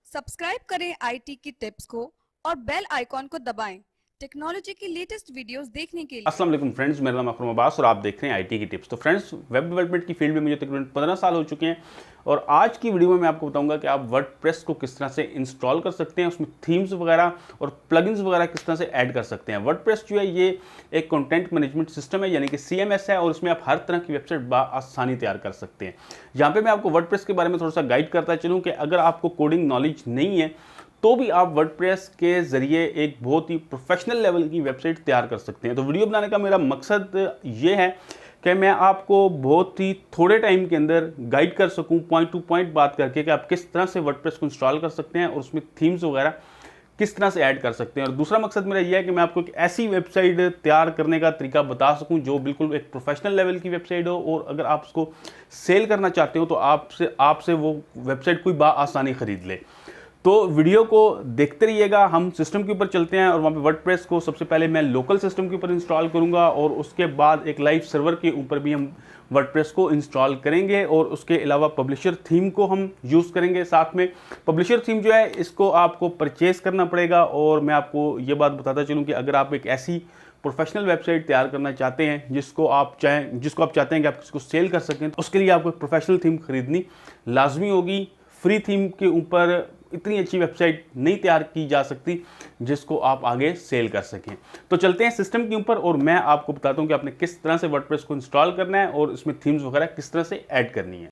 Subscribe करें IT की tips को और बेल आइकॉन को दबाएं टेक्नोलॉजी की लेटेस्ट वीडियोस देखने के लिए। अस्सलाम वालेकुम फ्रेंड्स, मेरा नाम अकरम अब्बास और आप देख रहे हैं आईटी की टिप्स। तो फ्रेंड्स, वेब डेवलपमेंट की फील्ड में मुझे तकरीबन 15 साल हो चुके हैं और आज की वीडियो में मैं आपको बताऊंगा कि आप वर्डप्रेस को किस तरह से इंस्टॉल कर सकते हैं, उसमें थीम्स वगैरह और प्लगइन्स वगैरह किस तरह से ऐड कर सकते हैं। वर्डप्रेस जो है ये एक कंटेंट मैनेजमेंट सिस्टम है, यानी कि CMS है, और इसमें आप हर तरह की वेबसाइट आसानी तैयार कर सकते हैं। यहाँ पे मैं आपको वर्डप्रेस के बारे में थोड़ा सा गाइड करता चलूँ कि अगर आपको कोडिंग नॉलेज नहीं है तो भी आप वर्डप्रेस के जरिए एक बहुत ही प्रोफेशनल लेवल की वेबसाइट तैयार कर सकते हैं। तो वीडियो बनाने का मेरा मकसद ये है कि मैं आपको बहुत ही थोड़े टाइम के अंदर गाइड कर सकूं, पॉइंट टू पॉइंट बात करके, कि आप किस तरह से वर्डप्रेस को इंस्टॉल कर सकते हैं और उसमें थीम्स वगैरह किस तरह से ऐड कर सकते हैं। और दूसरा मकसद मेरा यह है कि मैं आपको एक ऐसी वेबसाइट तैयार करने का तरीका बता सकूं जो बिल्कुल एक प्रोफेशनल लेवल की वेबसाइट हो, और अगर आप उसको सेल करना चाहते हो तो आपसे वो वेबसाइट कोई आसानी खरीद ले। तो वीडियो को देखते रहिएगा। हम सिस्टम के ऊपर चलते हैं और वहाँ पे वर्डप्रेस को सबसे पहले मैं लोकल सिस्टम के ऊपर इंस्टॉल करूँगा और उसके बाद एक लाइव सर्वर के ऊपर भी हम वर्डप्रेस को इंस्टॉल करेंगे, और उसके अलावा पब्लिशर थीम को हम यूज़ करेंगे साथ में। पब्लिशर थीम जो है इसको आपको परचेज़ करना पड़ेगा, और मैं आपको ये बात बताता चलूँ कि अगर आप एक ऐसी प्रोफेशनल वेबसाइट तैयार करना चाहते हैं जिसको आप चाहते हैं कि आप इसको सेल कर सकें, तो उसके लिए आपको एक प्रोफेशनल थीम खरीदनी लाजमी होगी। फ्री थीम के ऊपर इतनी अच्छी वेबसाइट नहीं तैयार की जा सकती जिसको आप आगे सेल कर सकें। तो चलते हैं सिस्टम के ऊपर और मैं आपको बताता हूं कि आपने किस तरह से वर्डप्रेस को इंस्टॉल करना है और इसमें थीम्स वगैरह किस तरह से ऐड करनी है।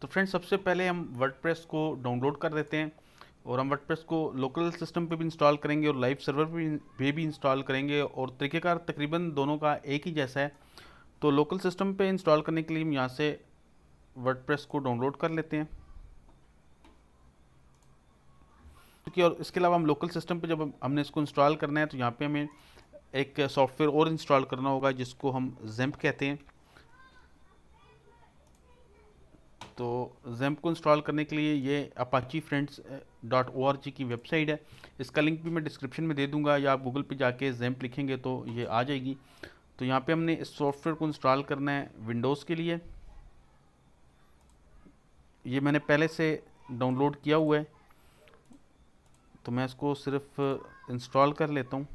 तो फ्रेंड्स, सबसे पहले हम वर्डप्रेस को डाउनलोड कर देते हैं और हम वर्डप्रेस को लोकल सिस्टम पे भी इंस्टॉल करेंगे और लाइव सर्वर पे भी इंस्टॉल करेंगे, और तरीक़ेकार तकरीबन दोनों का एक ही जैसा है। तो लोकल सिस्टम पे इंस्टॉल करने के लिए हम यहाँ से वर्डप्रेस को डाउनलोड कर लेते हैं, क्योंकि और इसके अलावा हम लोकल सिस्टम पे जब हमने इसको इंस्टॉल करना है तो यहाँ पे हमें एक सॉफ्टवेयर और इंस्टॉल करना होगा जिसको हम ज़ैम्प कहते हैं। तो ज़ैम्प को इंस्टॉल करने के लिए ये apache-friends.org की वेबसाइट है। इसका लिंक भी मैं डिस्क्रिप्शन में दे दूंगा, या आप गूगल पे जाके ज़ैम्प लिखेंगे तो ये आ जाएगी। तो यहाँ पे हमने इस सॉफ्टवेयर को इंस्टॉल करना है विंडोज़ के लिए। ये मैंने पहले से डाउनलोड किया हुआ है, तो मैं इसको सिर्फ इंस्टॉल कर लेता हूँ।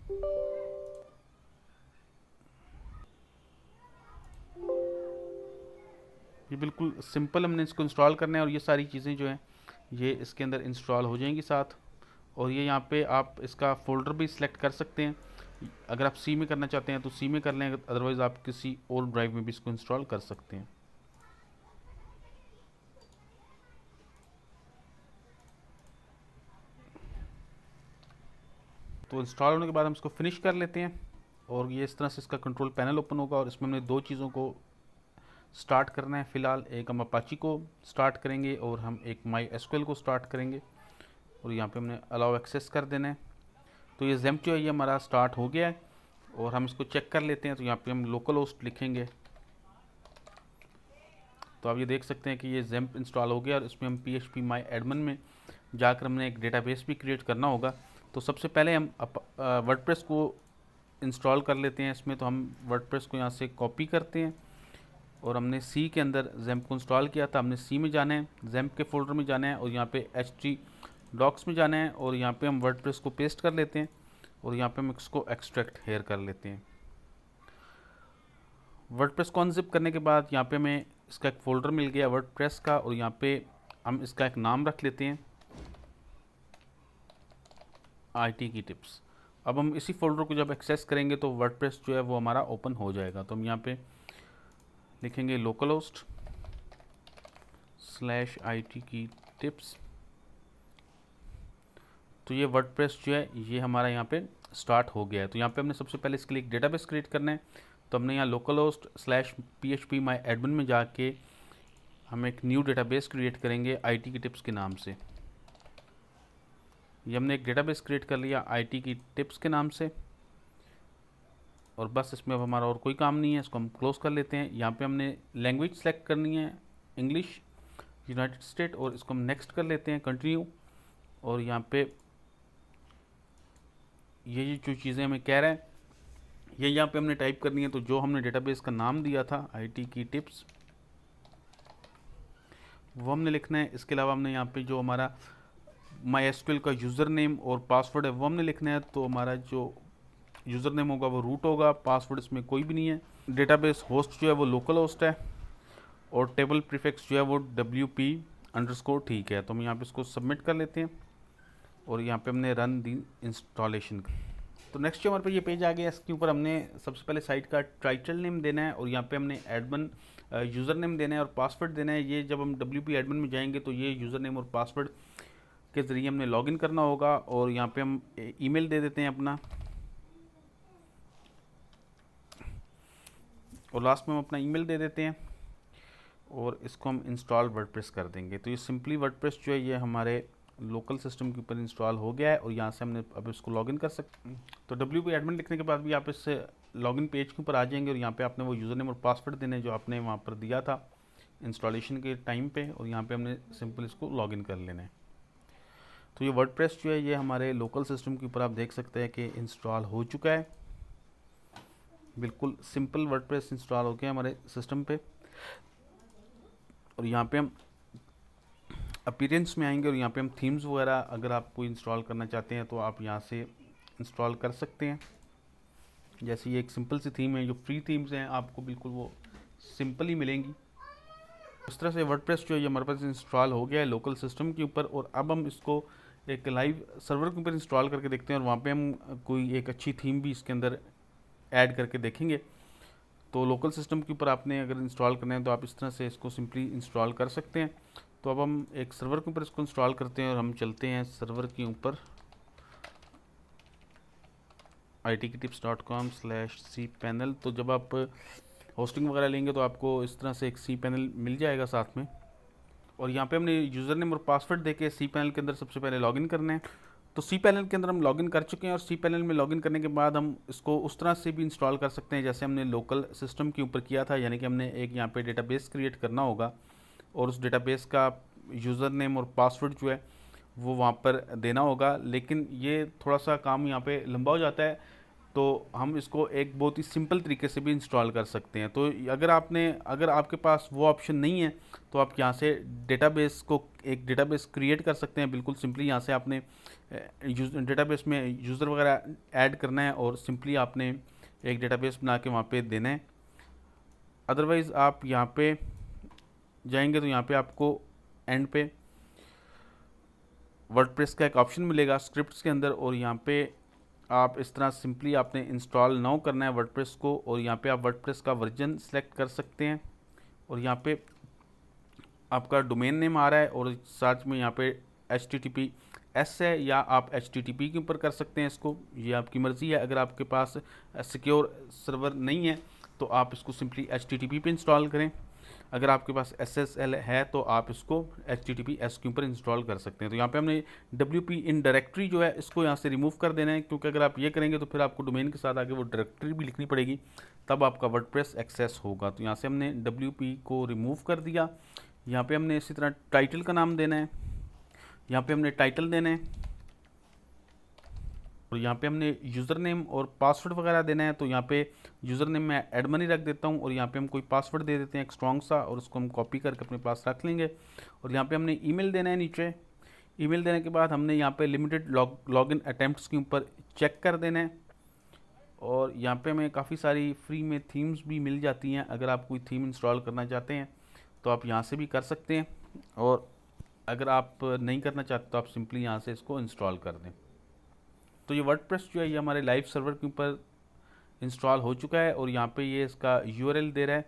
ये बिल्कुल सिंपल हमने इसको इंस्टॉल करना है और ये सारी चीज़ें जो हैं ये इसके अंदर इंस्टॉल हो जाएंगी साथ। और ये यहाँ पे आप इसका फ़ोल्डर भी सिलेक्ट कर सकते हैं। अगर आप सी में करना चाहते हैं तो सी में कर लें, अदरवाइज़ आप किसी और ड्राइव में भी इसको इंस्टॉल कर सकते हैं। तो इंस्टॉल होने के बाद हम इसको फिनिश कर लेते हैं और ये इस तरह से इसका कंट्रोल पैनल ओपन होगा, और इसमें हमने दो चीज़ों को स्टार्ट करना है फ़िलहाल। एक हम अपाची को स्टार्ट करेंगे और हम एक MySQL को स्टार्ट करेंगे, और यहाँ पे हमने अलाउ एक्सेस कर देना है। तो ये ज़ैम्प जो है ये हमारा स्टार्ट हो गया है, और हम इसको चेक कर लेते हैं। तो यहाँ पे हम लोकल होस्ट लिखेंगे, तो आप ये देख सकते हैं कि ये ज़ैम्प इंस्टॉल हो गया, और इसमें हम PHP my admin में जाकर हमने एक डेटाबेस भी क्रिएट करना होगा। तो सबसे पहले हम वर्डप्रेस को इंस्टॉल कर लेते हैं इसमें। तो हम वर्डप्रेस को यहाँ से कॉपी करते हैं, और हमने सी के अंदर ज़ैम्प को इंस्टॉल किया था, हमने सी में जाना है, ज़ैम्प के फोल्डर में जाना है, और यहाँ पे htdocs में जाना है, और यहाँ पे हम वर्डप्रेस को पेस्ट कर लेते हैं, और यहाँ पे हम इसको एक्सट्रैक्ट हेयर कर लेते हैं। वर्डप्रेस को अनजिप करने के बाद यहाँ पे हमें इसका एक फ़ोल्डर मिल गया वर्डप्रेस का, और यहाँ पे हम इसका एक नाम रख लेते हैं IT की टिप्स। अब हम इसी फोल्डर को जब एक्सेस करेंगे तो वर्डप्रेस जो है वो हमारा ओपन हो जाएगा। तो हम यहाँ पे लिखेंगे localhost/IT की टिप्स। तो ये वर्डप्रेस जो है ये हमारा यहाँ पे स्टार्ट हो गया है। तो यहाँ पे हमने सबसे पहले इसके लिए एक डेटाबेस क्रिएट करना है। तो हमने यहाँ localhost/php my admin में जाके हम एक न्यू डेटाबेस क्रिएट करेंगे IT की टिप्स के नाम से। ये हमने एक डेटाबेस क्रिएट कर लिया IT की टिप्स के नाम से, और बस इसमें अब हमारा और कोई काम नहीं है। इसको हम क्लोज़ कर लेते हैं। यहाँ पे हमने लैंग्वेज सेलेक्ट करनी है इंग्लिश यूनाइटेड स्टेट, और इसको हम नेक्स्ट कर लेते हैं, कंटिन्यू। और यहाँ पे ये जो चीज़ें हमें कह रहा है ये यहाँ पे हमने टाइप करनी है। तो जो हमने डेटाबेस का नाम दिया था IT की टिप्स, वो हमने लिखना है। इसके अलावा हमने यहाँ पे जो हमारा MySQL का यूज़र नेम और पासवर्ड है वो हमने लिखना है। तो हमारा जो यूज़र नेम होगा वो रूट होगा, पासवर्ड इसमें कोई भी नहीं है। डेटाबेस होस्ट जो है वो लोकल होस्ट है और टेबल प्रीफिक्स जो है वो WP_, ठीक है। तो हम यहाँ पे इसको सबमिट कर लेते हैं और यहाँ पे हमने रन दी इंस्टॉलेशन। तो नेक्स्ट जो हमारे पे ये पेज आ गया, इसके ऊपर हमने सबसे पहले साइट का टाइटल नेम देना है और यहाँ पे हमने एडमिन यूज़र नेम देना है और पासवर्ड देना है। ये जब हम WP एडमिन में जाएंगे तो ये यूज़र नेम और पासवर्ड के ज़रिए हमने लॉगिन करना होगा। और यहाँ पे हम ईमेल दे देते हैं अपना और लास्ट में हम अपना ईमेल दे देते हैं और इसको हम इंस्टॉल वर्डप्रेस कर देंगे। तो ये सिंपली वर्डप्रेस जो है ये हमारे लोकल सिस्टम के ऊपर इंस्टॉल हो गया है और यहाँ से हमने अब इसको लॉगिन कर सकते हैं। तो WP एडमिन लिखने के बाद भी आप इस लॉगिन पेज के ऊपर आ जाएंगे और यहाँ पे आपने वो यूज़र नेम और पासवर्ड देने जो आपने वहाँ पर दिया था इंस्टॉलेशन के टाइम पे, और यहाँ पे हमने सिंपल इसको लॉगिन कर लेना है। तो ये वर्डप्रेस जो है ये हमारे लोकल सिस्टम के ऊपर आप देख सकते हैं कि इंस्टॉल हो चुका है। बिल्कुल सिंपल वर्डप्रेस इंस्टॉल हो गया हमारे सिस्टम पे। और यहाँ पे हम अपीयरेंस में आएंगे और यहाँ पे हम थीम्स वगैरह अगर आप कोई इंस्टॉल करना चाहते हैं तो आप यहाँ से इंस्टॉल कर सकते हैं। जैसे ये एक सिंपल सी थीम है, जो फ्री थीम्स हैं आपको बिल्कुल वो सिंपल ही मिलेंगी। इस तरह से वर्डप्रेस जो है ये हमारे पास इंस्टॉल हो गया है लोकल सिस्टम के ऊपर। और अब हम इसको एक लाइव सर्वर के ऊपर इंस्टॉल करके देखते हैं और वहाँ पे हम कोई एक अच्छी थीम भी इसके अंदर ऐड करके देखेंगे। तो लोकल सिस्टम के ऊपर आपने अगर इंस्टॉल करना है तो आप इस तरह से इसको सिंपली इंस्टॉल कर सकते हैं। तो अब हम एक सर्वर के ऊपर इसको इंस्टॉल करते हैं और हम चलते हैं सर्वर के ऊपर itktips.com/cpanel। तो जब आप होस्टिंग वगैरह लेंगे तो आपको इस तरह से एक cpanel मिल जाएगा साथ में। और यहाँ पे हमने यूज़र नेम और पासवर्ड देके cpanel के अंदर सबसे पहले लॉगिन करना है। तो cpanel के अंदर हम लॉगिन कर चुके हैं और cpanel में लॉगिन करने के बाद हम इसको उस तरह से भी इंस्टॉल कर सकते हैं जैसे हमने लोकल सिस्टम के ऊपर किया था। यानी कि हमने एक यहाँ पे डेटाबेस क्रिएट करना होगा और उस डेटाबेस का यूज़र नेम और पासवर्ड जो है वो वहाँ पर देना होगा। लेकिन ये थोड़ा सा काम यहाँ पे लंबा हो जाता है, तो हम इसको एक बहुत ही सिंपल तरीके से भी इंस्टॉल कर सकते हैं। तो अगर आपके पास वो ऑप्शन नहीं है तो आप यहाँ से एक डेटाबेस क्रिएट कर सकते हैं। बिल्कुल सिंपली यहाँ से आपने डेटाबेस में यूज़र वगैरह ऐड करना है और सिंपली आपने एक डेटाबेस बना के वहाँ पे देना है। अदरवाइज़ आप यहाँ पे जाएंगे तो यहाँ पे आपको एंड पे वर्डप्रेस का एक ऑप्शन मिलेगा स्क्रिप्ट्स के अंदर और यहाँ पे आप इस तरह सिंपली आपने इंस्टॉल नाउ करना है वर्डप्रेस को और यहाँ पे आप वर्डप्रेस का वर्जन सेलेक्ट कर सकते हैं और यहाँ पे आपका डोमेन नेम आ रहा है और साथ में यहाँ पे HTTPS है या आप HTTP के ऊपर कर सकते हैं इसको, ये आपकी मर्ज़ी है। अगर आपके पास सिक्योर सर्वर नहीं है तो आप इसको सिंपली HTTP पे इंस्टॉल करें। अगर आपके पास SSL है तो आप इसको HTTPS के ऊपर इंस्टॉल कर सकते हैं। तो यहाँ पे हमने WP इन डायरेक्टरी जो है इसको यहाँ से रिमूव कर देना है, क्योंकि अगर आप ये करेंगे तो फिर आपको डोमेन के साथ आगे वो डायरेक्टरी भी लिखनी पड़ेगी, तब आपका वर्डप्रेस एक्सेस होगा। तो यहाँ से हमने WP को रिमूव कर दिया। यहाँ पे हमने इसी तरह टाइटल का नाम देना है, यहाँ पे हमने टाइटल देना है और यहाँ पे हमने यूज़र नेम और पासवर्ड वगैरह देना है। तो यहाँ पे यूज़र नेम मैं एडमिन ही रख देता हूँ और यहाँ पे हम कोई पासवर्ड दे देते हैं एक स्ट्रॉन्ग सा और उसको हम कॉपी करके अपने पास रख लेंगे। और यहाँ पे हमने ईमेल देना है नीचे। ईमेल देने के बाद हमने यहाँ पे लिमिटेड लॉगिन अटैम्प्ट्स के ऊपर चेक कर देना है और यहाँ पे हमें काफ़ी सारी फ्री में थीम्स भी मिल जाती हैं। अगर आप कोई थीम इंस्टॉल करना चाहते हैं तो आप यहाँ से भी कर सकते हैं और अगर आप नहीं करना चाहते तो आप सिंपली यहाँ से इसको इंस्टॉल कर दें। तो ये वर्डप्रेस जो है ये हमारे लाइव सर्वर के ऊपर इंस्टॉल हो चुका है और यहाँ पे ये इसका URL दे रहा है।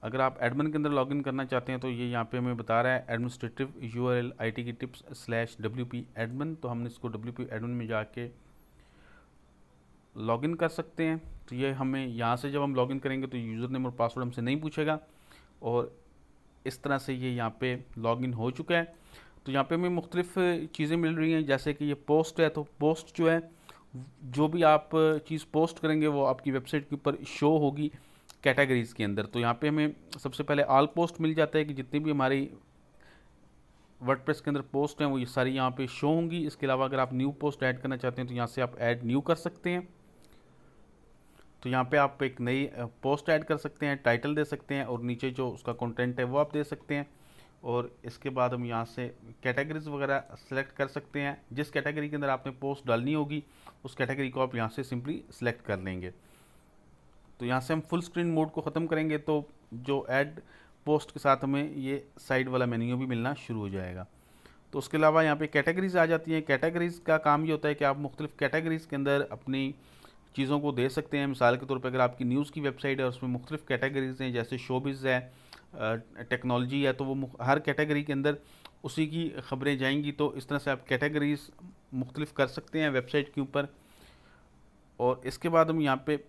अगर आप एडमिन के अंदर लॉगिन करना चाहते हैं तो ये यहाँ पे हमें बता रहा है एडमिनिस्ट्रेटिव URL itktips/WP admin। तो हमने इसको WP admin में जाके लॉगिन कर सकते हैं। तो ये हमें यहाँ से जब हम लॉगिन करेंगे तो यूज़र नेम और पासवर्ड हमसे नहीं पूछेगा और इस तरह से ये यहाँ पे लॉगिन हो चुका है। तो यहाँ पे हमें मुख्तलिफ चीज़ें मिल रही हैं, जैसे कि ये पोस्ट है। तो पोस्ट जो है जो भी आप चीज़ पोस्ट करेंगे वो आपकी वेबसाइट के ऊपर शो होगी कैटेगरीज़ के अंदर। तो यहाँ पे हमें सबसे पहले ऑल पोस्ट मिल जाता है कि जितनी भी हमारी वर्डप्रेस के अंदर पोस्ट हैं वो ये सारी यहाँ पे शो होंगी। इसके अलावा अगर आप न्यू पोस्ट ऐड करना चाहते हैं तो यहाँ से आप ऐड न्यू कर सकते हैं। तो यहाँ पे आप एक नई पोस्ट ऐड कर सकते हैं, टाइटल दे सकते हैं और नीचे जो उसका कंटेंट है वो आप दे सकते हैं। और इसके बाद हम यहाँ से कैटेगरीज वगैरह सेलेक्ट कर सकते हैं। जिस कैटेगरी के अंदर आपने पोस्ट डालनी होगी उस कैटेगरी को आप यहाँ से सिंपली सेलेक्ट कर लेंगे। तो यहाँ से हम फुल स्क्रीन मोड को ख़त्म करेंगे तो जो ऐड पोस्ट के साथ हमें ये साइड वाला मेन्यू भी मिलना शुरू हो जाएगा। तो उसके अलावा यहाँ पे कैटेगरीज आ जाती हैं। कैटेगरीज का काम ये होता है कि आप मुख्तलिफ कैटेगरीज़ के अंदर अपनी चीज़ों को दे सकते हैं। मिसाल के तौर पर अगर आपकी न्यूज़ की वेबसाइट है उसमें मुख्तलिफ कैटेगरीज हैं, जैसे शोबिज़ है, टेक्नोलॉजी है, तो वो हर कैटेगरी के अंदर उसी की ख़बरें जाएंगी। तो इस तरह से आप कैटेगरीज मुख्तलिफ कर सकते हैं वेबसाइट के ऊपर। और इसके बाद हम यहाँ पे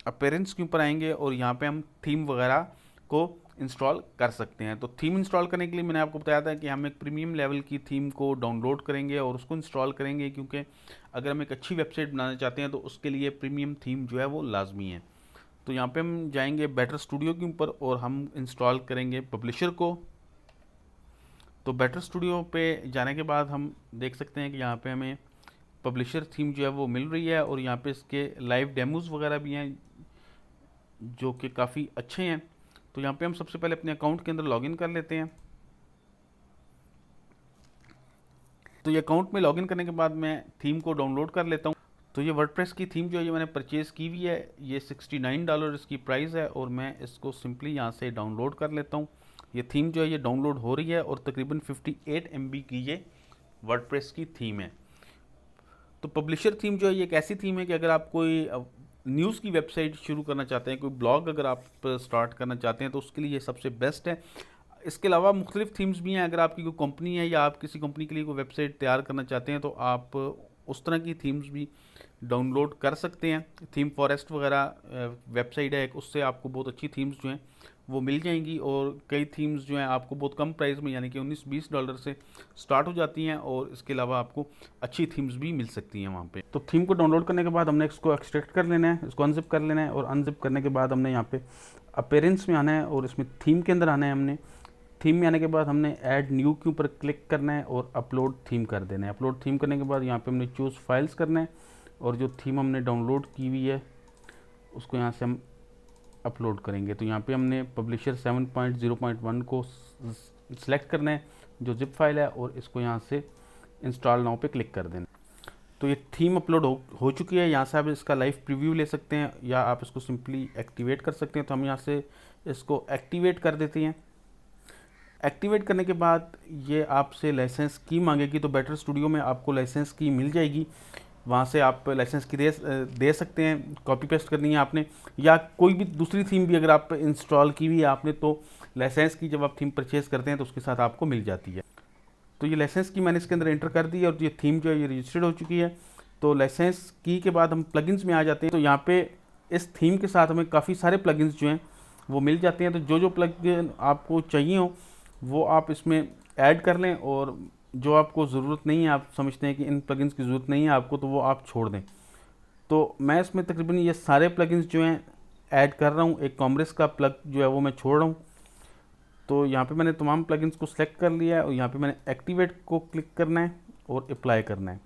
अपीयरेंस के ऊपर आएंगे और यहाँ पे हम थीम वगैरह को इंस्टॉल कर सकते हैं। तो थीम इंस्टॉल करने के लिए मैंने आपको बताया था कि हम एक प्रीमियम लेवल की थीम को डाउनलोड करेंगे और उसको इंस्टॉल करेंगे, क्योंकि अगर हम एक अच्छी वेबसाइट बनाना चाहते हैं तो उसके लिए प्रीमियम थीम जो है वो लाजमी है। तो यहाँ पे हम जाएंगे बेटर स्टूडियो के ऊपर और हम इंस्टॉल करेंगे पब्लिशर को। तो बेटर स्टूडियो पे जाने के बाद हम देख सकते हैं कि यहाँ पे हमें पब्लिशर थीम जो है वो मिल रही है और यहाँ पे इसके लाइव डेमोज वगैरह भी हैं जो कि काफ़ी अच्छे हैं। तो यहाँ पे हम सबसे पहले अपने अकाउंट के अंदर लॉगिन कर लेते हैं। तो ये अकाउंट में लॉगिन करने के बाद मैं थीम को डाउनलोड कर लेता हूँ। तो ये वर्डप्रेस की थीम जो है ये मैंने परचेज़ की हुई है, ये $69 इसकी प्राइस है और मैं इसको सिंपली यहाँ से डाउनलोड कर लेता हूँ। ये थीम जो है ये डाउनलोड हो रही है और तकरीबन 58 MB की ये वर्डप्रेस की थीम है। तो पब्लिशर थीम जो है ये एक ऐसी थीम है कि अगर आप कोई न्यूज़ की वेबसाइट शुरू करना चाहते हैं, कोई ब्लॉग अगर आप स्टार्ट करना चाहते हैं तो उसके लिए ये सबसे बेस्ट है। इसके अलावा मुख्तलिफ थीम्स भी हैं। अगर आपकी कोई कंपनी है या आप किसी कंपनी के लिए कोई वेबसाइट तैयार करना चाहते हैं तो आप उस तरह की थीम्स भी डाउनलोड कर सकते हैं। थीम फॉरेस्ट वगैरह वेबसाइट है एक, उससे आपको बहुत अच्छी थीम्स जो हैं वो मिल जाएंगी और कई थीम्स जो हैं आपको बहुत कम प्राइस में यानी कि $19-20 से स्टार्ट हो जाती हैं और इसके अलावा आपको अच्छी थीम्स भी मिल सकती हैं वहाँ पे। तो थीम को डाउनलोड करने के बाद हमने इसको एक्सट्रैक्ट कर लेना है, इसको अनजिप कर लेना है और अनजिप करने के बाद हमने यहाँ पे अपीयरेंस में आना है और इसमें थीम के अंदर आना है। हमने थीम में आने के बाद हमने ऐड न्यू के ऊपर क्लिक करना है और अपलोड थीम कर देना है। अपलोड थीम करने के बाद यहाँ पे हमने चूज़ फाइल्स करना है और जो थीम हमने डाउनलोड की हुई है उसको यहाँ से हम अपलोड करेंगे। तो यहाँ पे हमने पब्लिशर 7.0.1 को सिलेक्ट करना है जो जिप फाइल है और इसको यहाँ से इंस्टॉल नाउ पे क्लिक कर देना। तो ये थीम अपलोड हो चुकी है। यहाँ से आप इसका लाइव प्रीव्यू ले सकते हैं या आप इसको सिंपली एक्टिवेट कर सकते हैं। तो हम यहाँ से इसको एक्टिवेट कर देते हैं। एक्टिवेट करने के बाद ये आपसे लाइसेंस की मांगेगी, तो बेटर स्टूडियो में आपको लाइसेंस की मिल जाएगी, वहाँ से आप लाइसेंस की दे सकते हैं। कॉपी पेस्ट करनी है आपने या कोई भी दूसरी थीम भी अगर आप इंस्टॉल की हुई है आपने तो लाइसेंस की जब आप थीम परचेज़ करते हैं तो उसके साथ आपको मिल जाती है। तो ये लाइसेंस की मैंने इसके अंदर एंटर कर दी और ये थीम जो है ये रजिस्टर्ड हो चुकी है। तो लाइसेंस की के बाद हम प्लगइन्स में आ जाते हैं। तो यहाँ पे इस थीम के साथ हमें काफ़ी सारे प्लगइन्स जो हैं वो मिल जाते हैं। तो जो प्लगइन आपको चाहिए हो वो आप इसमें ऐड कर लें और जो आपको ज़रूरत नहीं है, आप समझते हैं कि इन प्लगइन्स की ज़रूरत नहीं है आपको, तो वो आप छोड़ दें। तो मैं इसमें तकरीबन ये सारे प्लगइन्स जो हैं ऐड कर रहा हूँ। एक कॉमरेस का प्लग जो है वो मैं छोड़ रहा हूँ। तो यहाँ पे मैंने तमाम प्लगइन्स को सिलेक्ट कर लिया है और यहाँ पे मैंने एक्टिवेट को क्लिक करना है और अप्लाई करना है।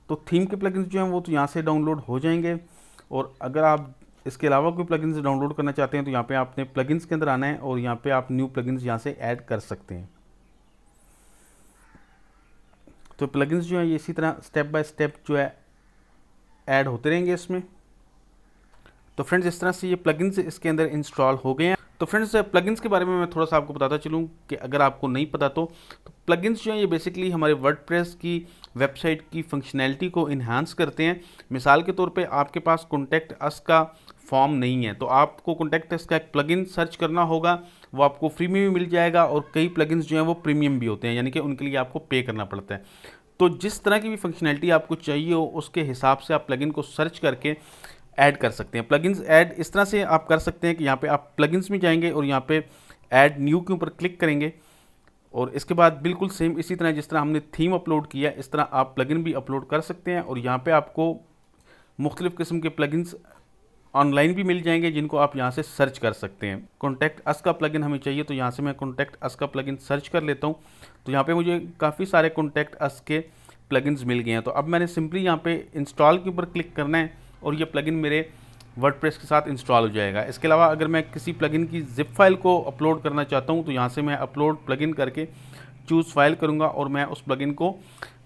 तो थीम के प्लगइन्स जो हैं वो तो यहाँ से डाउनलोड हो जाएंगे और अगर आप इसके अलावा कोई प्लगइन्स डाउनलोड करना चाहते हैं तो यहाँ पे आपने प्लगइन्स के अंदर आना है और यहाँ पे आप न्यू प्लगइन्स यहाँ से ऐड कर सकते हैं। तो प्लगइन्स जो है ये इसी तरह स्टेप बाय स्टेप जो है ऐड होते रहेंगे इसमें। तो फ्रेंड्स इस तरह से ये प्लगइन्स इसके अंदर इंस्टॉल हो गए हैं। तो फ्रेंड्स प्लगइन्स के बारे में मैं थोड़ा सा आपको बताता चलूँ कि अगर आपको नहीं पता तो प्लगइन्स जो हैं ये बेसिकली हमारे वर्डप्रेस की वेबसाइट की फंक्शनैलिटी को इन्हांस करते हैं। मिसाल के तौर पे आपके पास कॉन्टैक्ट अस का फॉर्म नहीं है तो आपको कॉन्टैक्ट अस का एक प्लगइन सर्च करना होगा, वो आपको फ्री में भी मिल जाएगा और कई प्लगइन्स जो हैं वो प्रीमियम भी होते हैं, यानी कि उनके लिए आपको पे करना पड़ता है। तो जिस तरह की भी फंक्शनैलिटी आपको चाहिए हो उसके हिसाब से आप प्लगइन को सर्च करके ऐड कर सकते हैं। प्लगइन्स ऐड इस तरह से आप कर सकते हैं कि यहाँ पे आप प्लगइन्स में जाएंगे और यहाँ पे ऐड न्यू के ऊपर क्लिक करेंगे और इसके बाद बिल्कुल सेम इसी तरह जिस तरह हमने थीम अपलोड किया इस तरह आप प्लगइन भी अपलोड कर सकते हैं। और यहाँ पे आपको मुख्तलिफ़ किस्म के प्लगइन्स ऑनलाइन भी मिल जाएंगे जिनको आप यहाँ से सर्च कर सकते हैं। कॉन्टैक्ट अस का प्लगइन हमें चाहिए तो यहाँ से मैं कॉन्टैक्ट अस का प्लगइन सर्च कर लेता हूँ। तो यहाँ पे मुझे काफ़ी सारे कॉन्टैक्ट अस के प्लगइन्स मिल गए हैं। तो अब मैंने सिंपली यहाँ पे इंस्टॉल के ऊपर क्लिक करना है और ये प्लगइन मेरे वर्डप्रेस के साथ इंस्टॉल हो जाएगा। इसके अलावा अगर मैं किसी प्लगइन की ज़िप फाइल को अपलोड करना चाहता हूँ तो यहाँ से मैं अपलोड प्लगइन करके चूज़ फाइल करूँगा और मैं उस प्लगइन को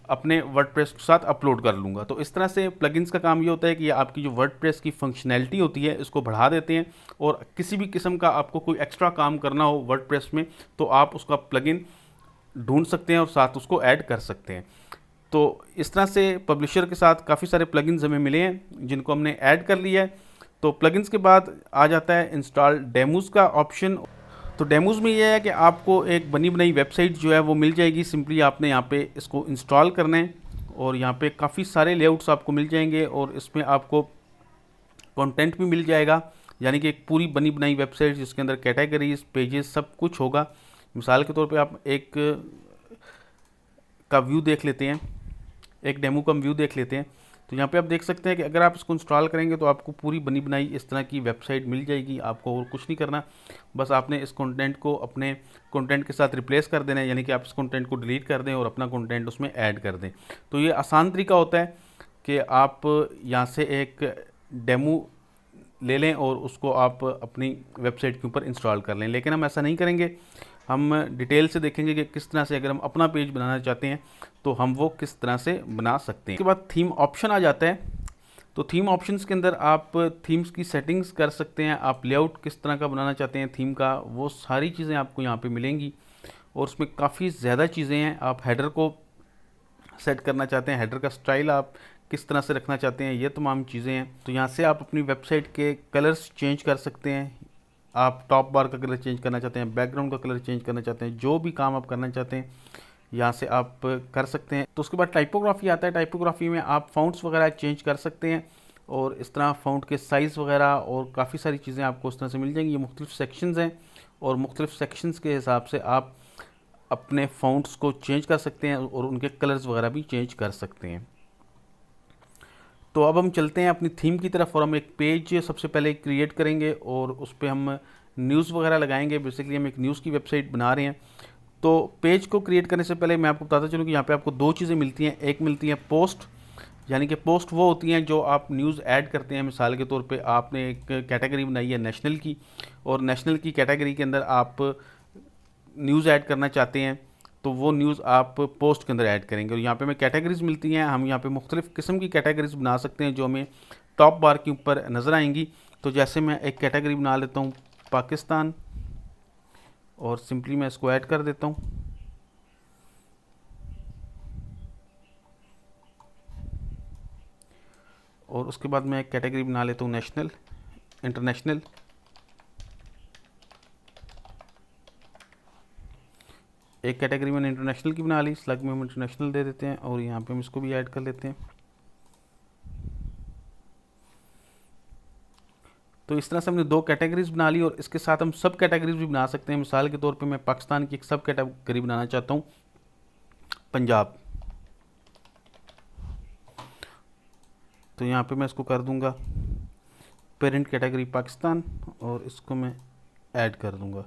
अपने वर्डप्रेस के साथ अपलोड कर लूँगा। तो इस तरह से प्लगइन्स का काम ये होता है कि ये आपकी जो वर्डप्रेस की फंक्शनैलिटी होती है इसको बढ़ा देते हैं, और किसी भी किस्म का आपको कोई एक्स्ट्रा काम करना हो वर्डप्रेस में तो आप उसका प्लगइन ढूंढ सकते हैं और साथ उसको ऐड कर सकते हैं। तो इस तरह से पब्लिशर के साथ काफ़ी सारे प्लगइन्स हमें मिले हैं जिनको हमने ऐड कर लिया है। तो प्लगइन्स के बाद आ जाता है इंस्टॉल डेमोज़ का ऑप्शन। तो डेमोज़ में ये है कि आपको एक बनी बनाई वेबसाइट जो है वो मिल जाएगी। सिंपली आपने यहाँ पे इसको इंस्टॉल करना है और यहाँ पे काफ़ी सारे लेआउट्स आपको मिल जाएंगे और इसमें आपको कंटेंट भी मिल जाएगा, यानी कि एक पूरी बनी बनाई वेबसाइट जिसके अंदर कैटेगरीज, पेजेस सब कुछ होगा। मिसाल के तौर पे आप एक का व्यू देख लेते हैं, एक डेमो का व्यू देख लेते हैं। तो यहाँ पे आप देख सकते हैं कि अगर आप इसको इंस्टॉल करेंगे तो आपको पूरी बनी बनाई इस तरह की वेबसाइट मिल जाएगी। आपको और कुछ नहीं करना, बस आपने इस कंटेंट को अपने कंटेंट के साथ रिप्लेस कर देना है, यानी कि आप इस कंटेंट को डिलीट कर दें और अपना कंटेंट उसमें ऐड कर दें। तो ये आसान तरीका होता है कि आप यहाँ से एक डेमो ले लें और उसको आप अपनी वेबसाइट के ऊपर इंस्टॉल कर लें। लेकिन हम ऐसा नहीं करेंगे, हम डिटेल से देखेंगे कि किस तरह से अगर हम अपना पेज बनाना चाहते हैं तो हम वो किस तरह से बना सकते हैं। उसके बाद थीम ऑप्शन आ जाता है। तो थीम ऑप्शंस के अंदर आप थीम्स की सेटिंग्स कर सकते हैं, आप लेआउट किस तरह का बनाना चाहते हैं थीम का, वो सारी चीज़ें आपको यहाँ पे मिलेंगी। और उसमें काफ़ी ज़्यादा चीज़ें हैं। आप हेडर को सेट करना चाहते हैं, हेडर का स्टाइल आप किस तरह से रखना चाहते हैं, ये तमाम चीज़ें हैं। तो यहाँ से आप अपनी वेबसाइट के कलर्स चेंज कर सकते हैं। आप टॉप बार का कलर चेंज करना चाहते हैं, बैकग्राउंड का कलर चेंज करना चाहते हैं, जो भी काम आप करना चाहते हैं यहाँ से आप कर सकते हैं। तो उसके बाद टाइपोग्राफी आता है। टाइपोग्राफी में आप फ़ॉन्ट्स वगैरह चेंज कर सकते हैं और इस तरह फ़ॉन्ट के साइज़ वगैरह और काफ़ी सारी चीज़ें आपको उस तरह से मिल जाएंगी। ये मुख्तलिफ सेक्शंस हैं और मुख्तलिफ सेक्शंस के हिसाब से आप अपने फ़ॉन्ट्स को चेंज कर सकते हैं और उनके कलर्स वगैरह भी चेंज कर सकते हैं। तो अब हम चलते हैं अपनी थीम की तरफ और हम एक पेज सबसे पहले क्रिएट करेंगे और उस पर हम न्यूज़ वगैरह लगाएंगे। बेसिकली हम एक न्यूज़ की वेबसाइट बना रहे हैं। तो पेज को क्रिएट करने से पहले मैं आपको बताता चलूँ कि यहाँ पे आपको दो चीज़ें मिलती हैं। एक मिलती है पोस्ट, यानी कि पोस्ट वो होती हैं जो आप न्यूज़ ऐड करते हैं। मिसाल के तौर पे आपने एक कैटेगरी बनाई है नेशनल की, और नेशनल की कैटेगरी के अंदर आप न्यूज़ ऐड करना चाहते हैं तो वो न्यूज़ आप पोस्ट के अंदर ऐड करेंगे। और यहाँ पे हमें कैटेगरीज़ मिलती हैं। हम यहाँ पे मुख्तलिफ़ किस्म की कैटेगरीज़ बना सकते हैं जो हमें टॉप बार के ऊपर नज़र आएंगी। तो जैसे मैं एक कैटेगरी बना लेता हूँ पाकिस्तान और सिंपली मैं इसको ऐड कर देता हूँ। और उसके बाद मैं एक कैटेगरी बना लेता हूँ नेशनल, इंटरनेशनल। एक कैटेगरी मैंने इंटरनेशनल की बना ली, स्लग में हम इंटरनेशनल दे देते हैं और यहाँ पे हम इसको भी ऐड कर लेते हैं। तो इस तरह से हमने दो कैटेगरीज बना ली और इसके साथ हम सब कैटेगरीज भी बना सकते हैं। मिसाल के तौर पे मैं पाकिस्तान की एक सब कैटेगरी बनाना चाहता हूँ, पंजाब। तो यहाँ पे मैं इसको कर दूंगा पेरेंट कैटेगरी पाकिस्तान और इसको मैं ऐड कर दूंगा।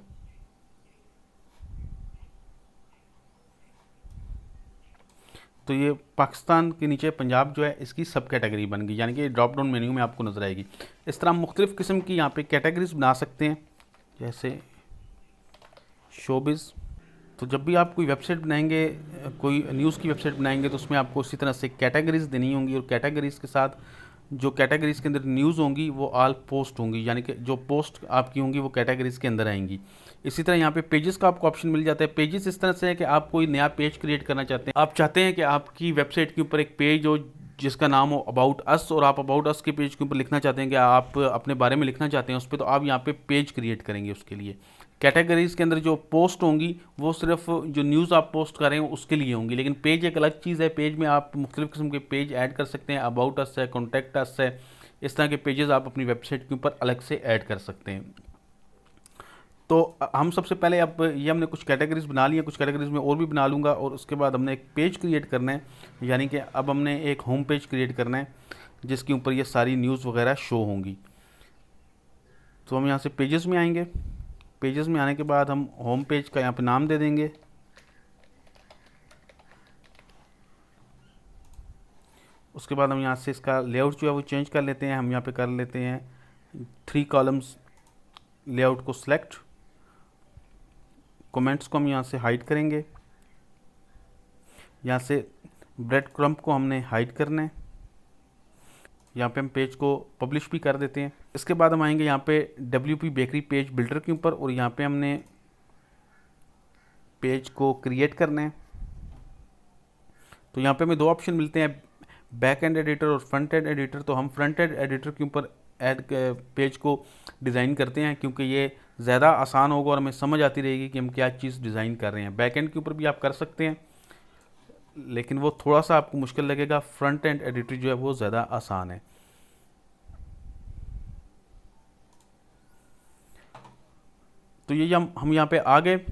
तो ये पाकिस्तान के नीचे पंजाब जो है इसकी सब कैटेगरी बन गई, यानी कि ड्रॉप डाउन मेन्यू में आपको नज़र आएगी। इस तरह मुख्तलिफ़ किस्म की यहाँ पे कैटेगरीज बना सकते हैं, जैसे शोबिज़। तो जब भी आप कोई वेबसाइट बनाएंगे, कोई न्यूज़ की वेबसाइट बनाएंगे तो उसमें आपको उसी तरह से कैटेगरीज देनी होंगी और कैटेगरीज़ के साथ जो कैटेगरीज़ के अंदर न्यूज़ होंगी वो ऑल पोस्ट होंगी, यानी कि जो पोस्ट आपकी होंगी वो कैटेगरीज़ के अंदर आएंगी। इसी तरह यहाँ पे पेजेस का आपको ऑप्शन मिल जाता है। पेजेस इस तरह से है कि आप कोई नया पेज क्रिएट करना चाहते हैं, आप चाहते हैं कि आपकी वेबसाइट के ऊपर एक पेज हो जिसका नाम हो अबाउट अस, और आप अबाउट अस के पेज के ऊपर लिखना चाहते हैं कि आप अपने बारे में लिखना चाहते हैं उस पर, तो आप यहाँ पे पेज क्रिएट करेंगे। उसके लिए कैटेगरीज़ के अंदर जो पोस्ट होंगी वो सिर्फ जो न्यूज़ आप पोस्ट कर रहे हो उसके लिए होंगी, लेकिन पेज एक अलग चीज़ है। पेज में आप मुख्तलिफ़ किस्म के पेज ऐड कर सकते हैं, अबाउट अस है, कॉन्टैक्ट अस है, इस तरह के पेजेस आप अपनी वेबसाइट के ऊपर अलग से ऐड कर सकते हैं। तो हम सबसे पहले अब ये हमने कुछ कैटेगरीज बना ली हैं, कुछ कैटेगरीज में और भी बना लूँगा और उसके बाद हमने एक पेज क्रिएट करना है, यानी कि अब हमने एक होम पेज क्रिएट करना है जिसके ऊपर ये सारी न्यूज़ वगैरह शो होंगी। तो हम यहाँ से पेजेस में आएंगे। पेजेस में आने के बाद हम होम पेज का यहाँ पे नाम दे देंगे। उसके बाद हम यहाँ से इसका लेआउट जो है वो चेंज कर लेते हैं। हम यहाँ पे कर लेते हैं 3 कॉलम्स लेआउट को सिलेक्ट, कमेंट्स को हम यहाँ से हाइड करेंगे, यहाँ से ब्रेड क्रम्ब को हमने हाइड करना है, यहाँ पे हम पेज को पब्लिश भी कर देते हैं। इसके बाद हम आएंगे यहाँ पे WP बेकरी पेज बिल्डर के ऊपर और यहाँ पे हमने पेज को क्रिएट करना है। तो यहाँ पे हमें 2 ऑप्शन मिलते हैं, बैक एंड एडिटर और फ्रंट एंड एडिटर। तो हम फ्रंट एंड एडिटर के ऊपर पेज को डिज़ाइन करते हैं क्योंकि ये ज़्यादा आसान होगा और हमें समझ आती रहेगी कि हम क्या चीज़ डिज़ाइन कर रहे हैं। बैक एंड के ऊपर भी आप कर सकते हैं लेकिन वो थोड़ा सा आपको मुश्किल लगेगा। फ्रंट एंड एडिटर जो है वो ज़्यादा आसान है। तो ये हम यहाँ पे आ गए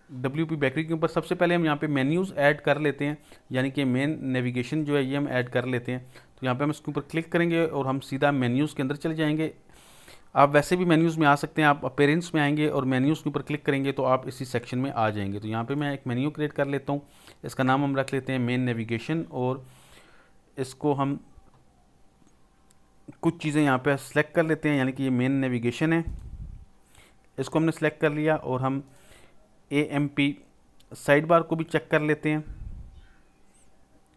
WP बेकरी के ऊपर। सबसे पहले हम यहाँ पे मेन्यूज़ ऐड कर लेते हैं, यानी कि मेन नेविगेशन जो है ये हम ऐड कर लेते हैं। तो यहाँ पे हम इसके ऊपर क्लिक करेंगे और हम सीधा मेन्यूज़ के अंदर चले जाएंगे। आप वैसे भी मेन्यूज़ में आ सकते हैं, आप अपीयरेंस में आएंगे और मेन्यूज़ के ऊपर क्लिक करेंगे तो आप इसी सेक्शन में आ जाएंगे। तो यहाँ पे मैं एक मेन्यू क्रिएट कर लेता हूँ, इसका नाम हम रख लेते हैं मेन नेविगेशन और इसको हम कुछ चीज़ें यहाँ पे सेलेक्ट कर लेते हैं, यानी कि ये मेन नेविगेशन है, इसको हमने सेलेक्ट कर लिया। और हम AMP साइड बार को भी चेक कर लेते हैं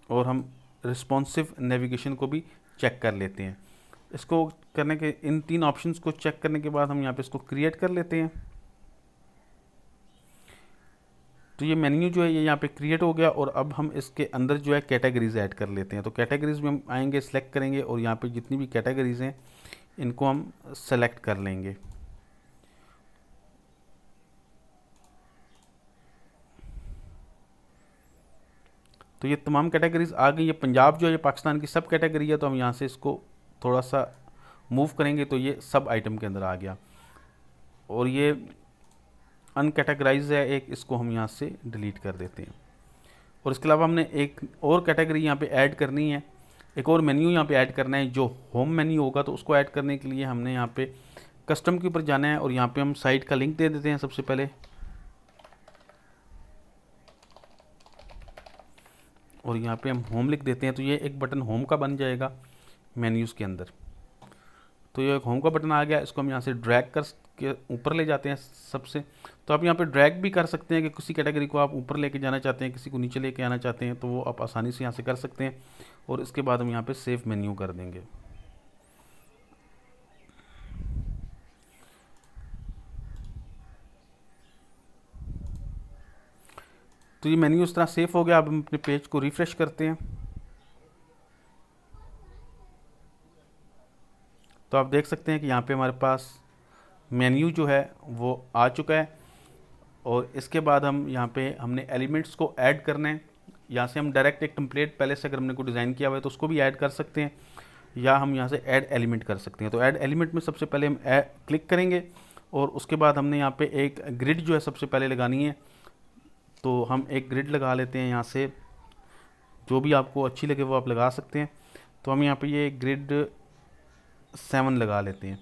और हम रिस्पॉन्सिव नेविगेशन को भी चेक कर लेते हैं। इसको करने के इन 3 ऑप्शंस को चेक करने के बाद हम यहाँ पे इसको क्रिएट कर लेते हैं। तो ये मेन्यू जो है ये यहाँ पे क्रिएट हो गया और अब हम इसके अंदर जो है कैटेगरीज ऐड कर लेते हैं। तो कैटेगरीज में हम आएंगे, सेलेक्ट करेंगे और यहाँ पे जितनी भी कैटेगरीज हैं इनको हम सेलेक्ट कर लेंगे। तो ये तमाम कैटेगरीज आ गई। ये पंजाब जो है ये पाकिस्तान की सब कैटेगरी है, तो हम यहाँ से इसको थोड़ा सा मूव करेंगे तो ये सब आइटम के अंदर आ गया। और ये अनकैटेगराइज है एक, इसको हम यहाँ से डिलीट कर देते हैं। और इसके अलावा हमने एक और कैटेगरी यहाँ पे ऐड करनी है, एक और मेन्यू यहाँ पे ऐड करना है जो होम मेन्यू होगा। तो उसको ऐड करने के लिए हमने यहाँ पे कस्टम के ऊपर जाना है और यहाँ पे हम साइट का लिंक दे देते हैं सबसे पहले। और यहाँ पे हम होम लिख देते हैं, तो ये एक बटन होम का बन जाएगा मेन्यूज़ के अंदर। तो ये एक होम का बटन आ गया, इसको हम यहाँ से ड्रैग कर के ऊपर ले जाते हैं सबसे। तो आप यहाँ पे ड्रैग भी कर सकते हैं कि किसी कैटेगरी को आप ऊपर लेके जाना चाहते हैं, किसी को नीचे लेके आना चाहते हैं, तो वो आप आसानी से यहाँ से कर सकते हैं। और इसके बाद हम यहाँ पे सेव मेन्यू कर देंगे। तो ये मेन्यू इस तरह सेव हो गया। अब हम अपने पेज को रिफ्रेश करते हैं तो आप देख सकते हैं कि यहाँ पे हमारे पास मेन्यू जो है वो आ चुका है। और इसके बाद हम यहाँ पे हमने एलिमेंट्स को ऐड करना है। यहाँ से हम डायरेक्ट एक टेम्पलेट पहले से अगर हमने को डिज़ाइन किया हुआ है तो उसको भी ऐड कर सकते हैं, या हम यहाँ से ऐड एलिमेंट कर सकते हैं। तो ऐड एलिमेंट में सबसे पहले हम क्लिक करेंगे और उसके बाद हमने यहाँ पे एक ग्रिड जो है सबसे पहले लगानी है। तो हम एक ग्रिड लगा लेते हैं, यहाँ से जो भी आपको अच्छी लगे वो आप लगा सकते हैं। तो हम यहाँ पे ये ग्रिड 7 लगा लेते हैं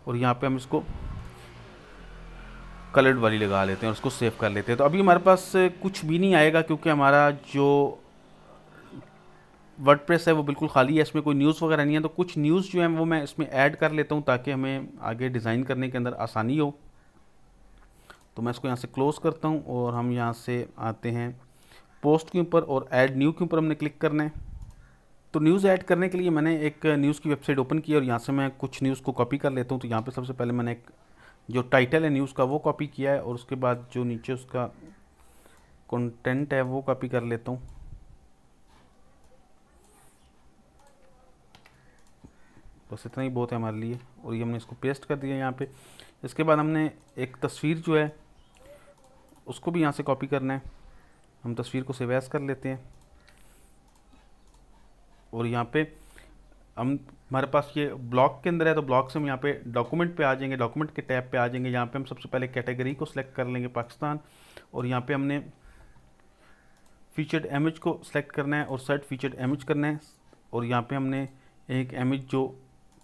और यहाँ पे हम इसको कलर्ड वाली लगा लेते हैं और उसको सेव कर लेते हैं। तो अभी हमारे पास कुछ भी नहीं आएगा क्योंकि हमारा जो वर्डप्रेस है वो बिल्कुल खाली है, इसमें कोई न्यूज़ वगैरह नहीं है। तो कुछ न्यूज़ जो है वो मैं इसमें ऐड कर लेता हूँ ताकि हमें आगे डिज़ाइन करने के अंदर आसानी हो। तो मैं इसको यहाँ से क्लोज़ करता हूँ और हम यहाँ से आते हैं पोस्ट के ऊपर और ऐड न्यू के ऊपर हमने क्लिक करना है। तो न्यूज़ ऐड करने के लिए मैंने एक न्यूज़ की वेबसाइट ओपन की और यहाँ से मैं कुछ न्यूज़ को कॉपी कर लेता हूँ। तो यहाँ पे सबसे पहले मैंने एक जो टाइटल है न्यूज़ का वो कॉपी किया है और उसके बाद जो नीचे उसका कंटेंट है वो कॉपी कर लेता हूँ। बस इतना ही बहुत है हमारे लिए और ये हमने इसको पेस्ट कर दिया यहाँ पे। इसके बाद हमने एक तस्वीर जो है उसको भी यहाँ से कॉपी करना है। हम तस्वीर को सेव एज कर लेते हैं और यहाँ पे हम हमारे पास ये ब्लॉक के अंदर है, तो ब्लॉक से हम यहाँ पे डॉक्यूमेंट पे आ जाएंगे, डॉक्यूमेंट के टैब पे आ जाएंगे। यहाँ पे हम सबसे पहले कैटेगरी को सिलेक्ट कर लेंगे पाकिस्तान और यहाँ पे हमने फीचर्ड इमेज को सिलेक्ट करना है और सेट फीचर्ड इमेज करना है। और यहाँ पे हमने एक इमेज जो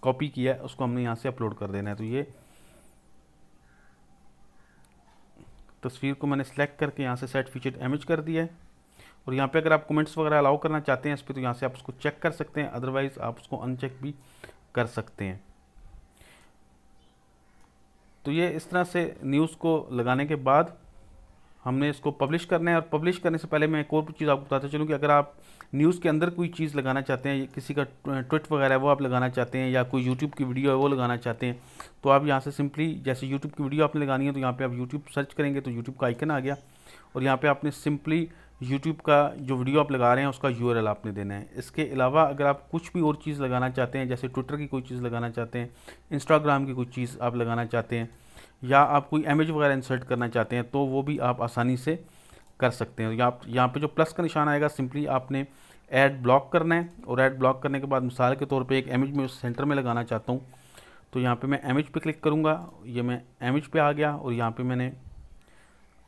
कॉपी किया है उसको हमने यहाँ से अपलोड कर देना है। तो ये तस्वीर को मैंने सेलेक्ट करके यहाँ से सेट फीचर्ड इमेज कर दिया है और यहाँ पे अगर आप कमेंट्स वगैरह अलाउ करना चाहते हैं इस पर, तो यहाँ से आप उसको चेक कर सकते हैं, अदरवाइज़ आप उसको अनचेक भी कर सकते हैं। तो ये इस तरह से न्यूज़ को लगाने के बाद हमने इसको पब्लिश करना है। और पब्लिश करने से पहले मैं एक और चीज़ आपको बताता चलूँ कि अगर आप न्यूज़ के अंदर कोई चीज़ लगाना चाहते हैं, किसी का ट्वीट वगैरह है वो आप लगाना चाहते हैं, या कोई यूट्यूब की वीडियो है वो लगाना चाहते हैं, तो आप यहाँ से सिंपली, जैसे यूट्यूब की वीडियो आपने लगानी है तो यहाँ पे आप यूट्यूब सर्च करेंगे तो यूट्यूब का आइकन आ गया, और यहाँ पे आपने सिंपली यूट्यूब का जो वीडियो आप लगा रहे हैं उसका यूआरएल आपने देना है। इसके अलावा अगर आप कुछ भी और चीज़ लगाना चाहते हैं, जैसे ट्विटर की कोई चीज़ लगाना चाहते हैं, इंस्टाग्राम की कोई चीज़ आप लगाना चाहते हैं, या आप कोई इमेज वगैरह इंसर्ट करना चाहते हैं, तो वो भी आप आसानी से कर सकते हैं। यहाँ पे जो प्लस का निशान आएगा, सिंपली आपने ऐड ब्लॉक करना है, और ऐड ब्लॉक करने के बाद मिसाल के तौर पे एक इमेज में सेंटर में लगाना चाहता हूँ, तो यहाँ पे मैं इमेज पे क्लिक करूँगा, ये मैं इमेज पे आ गया, और यहाँ पे मैंने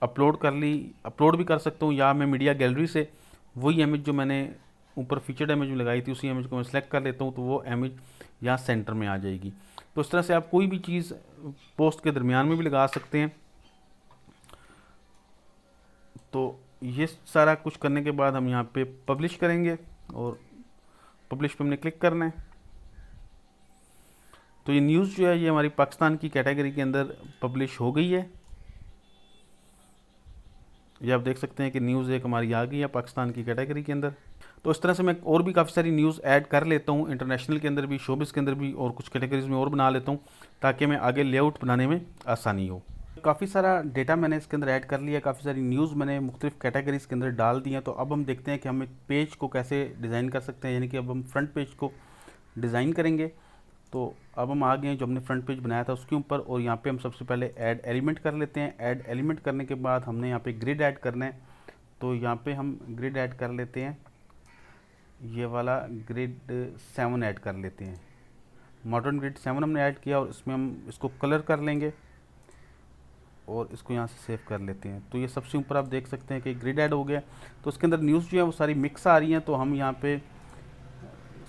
अपलोड कर ली, अपलोड भी कर सकता हूँ, या मैं मीडिया गैलरी से वही इमेज जो मैंने ऊपर फीचर्ड इमेज में लगाई थी उसी इमेज को मैं सेलेक्ट कर लेता हूँ, तो वो इमेज यहाँ सेंटर में आ जाएगी। तो इस तरह से आप कोई भी चीज़ पोस्ट के दरमियान में भी लगा सकते हैं। तो ये सारा कुछ करने के बाद हम यहाँ पे पब्लिश करेंगे, और पब्लिश पे हमने क्लिक करना है। तो ये न्यूज़ जो है ये हमारी पाकिस्तान की कैटेगरी के अंदर पब्लिश हो गई है। ये आप देख सकते हैं कि न्यूज़ एक हमारी आ गई है पाकिस्तान की कैटेगरी के अंदर। तो इस तरह से मैं और भी काफ़ी सारी न्यूज़ ऐड कर लेता हूँ, इंटरनेशनल के अंदर भी, शोबिस के अंदर भी, और कुछ कैटेगरीज में और बना लेता हूँ ताकि मैं आगे लेआउट बनाने में आसानी हो। काफ़ी सारा डेटा मैंने इसके अंदर ऐड कर लिया, काफ़ी सारी न्यूज़ मैंने मुख्तलिफ कैटेगरीज के अंदर डाल दी हैं। तो अब हम देखते हैं कि हम एक पेज को कैसे डिज़ाइन कर सकते हैं, यानी कि अब हम फ्रंट पेज को डिज़ाइन करेंगे। तो अब हम आ गए हैं जो हमने फ्रंट पेज बनाया था उसके ऊपर, और यहाँ पे हम सबसे पहले ऐड एलिमेंट कर लेते हैं। ऐड एलिमेंट करने के बाद हमने यहाँ पे ग्रिड ऐड करना है, तो यहाँ पे हम ग्रिड ऐड कर लेते हैं, ये वाला ग्रिड 7 ऐड कर लेते हैं। मॉडर्न ग्रिड 7 हमने ऐड किया, और इसमें हम इसको कलर कर लेंगे और इसको यहाँ से सेव कर लेते हैं। तो ये सबसे ऊपर आप देख सकते हैं कि ग्रिड ऐड हो गया। तो उसके अंदर न्यूज़ जो है वो सारी मिक्स आ रही हैं, तो हम यहाँ पे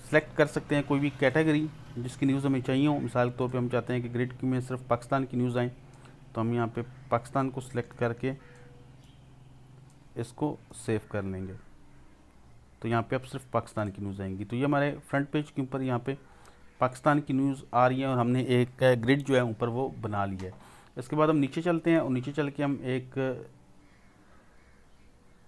सेलेक्ट कर सकते हैं कोई भी कैटेगरी जिसकी न्यूज़ हमें चाहिए हो। मिसाल के तौर पे हम चाहते हैं कि ग्रिड की में सिर्फ पाकिस्तान की न्यूज़ आए, तो हम यहाँ पे पाकिस्तान को सिलेक्ट करके इसको सेव कर लेंगे। तो यहाँ पे अब सिर्फ पाकिस्तान की न्यूज़ आएंगी। तो ये हमारे फ्रंट पेज के ऊपर यहाँ पे पाकिस्तान की न्यूज़ आ रही है, और हमने एक ग्रिड जो है ऊपर वो बना लिया है। इसके बाद हम नीचे चलते हैं, और नीचे चल के हम एक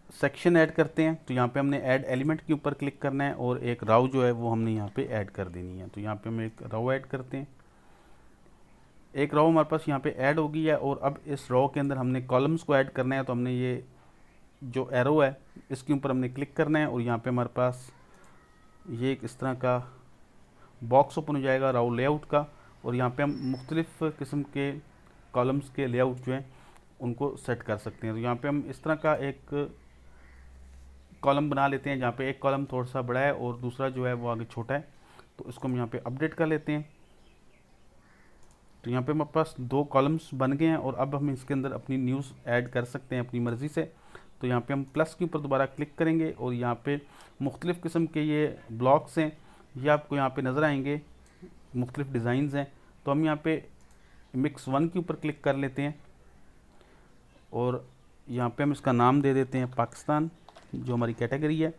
सेक्शन ऐड करते हैं। तो यहाँ पे हमने ऐड एलिमेंट के ऊपर क्लिक करना है, और एक राव जो है वो हमने यहाँ पे ऐड कर देनी है। तो यहाँ पे हम एक राव ऐड करते हैं, एक राव हमारे पास यहाँ पे ऐड हो गई है। और अब इस राव के अंदर हमने कॉलम्स को ऐड करना है, तो हमने ये जो एरो है इसके ऊपर हमने क्लिक करना है, और यहाँ पे हमारे पास ये एक इस तरह का बॉक्स ओपन हो जाएगा राव लेआउट का, और यहाँ पे हम मुख्तलिफ़ किस्म के कॉलम्स के लेआउट जो हैं उनको सेट कर सकते हैं। तो यहाँ पे हम इस तरह का एक कॉलम बना लेते हैं, जहाँ पे एक कॉलम थोड़ा सा बड़ा है और दूसरा जो है वो आगे छोटा है। तो इसको हम यहाँ पे अपडेट कर लेते हैं। तो यहाँ पे हमारे पास 2 कॉलम्स बन गए हैं, और अब हम इसके अंदर अपनी न्यूज़ ऐड कर सकते हैं अपनी मर्ज़ी से। तो यहाँ पे हम प्लस के ऊपर दोबारा क्लिक करेंगे, और यहाँ पे मुख्तलिफ़ किस्म के ये ब्लॉक्स हैं, ये आपको यहाँ पे नज़र आएंगे, मुख्तलिफ़ डिज़ाइंस हैं। तो हम यहाँ पे मिक्स 1 के ऊपर क्लिक कर लेते हैं, और यहाँ पे हम इसका नाम दे देते हैं पाकिस्तान, जो हमारी कैटेगरी है।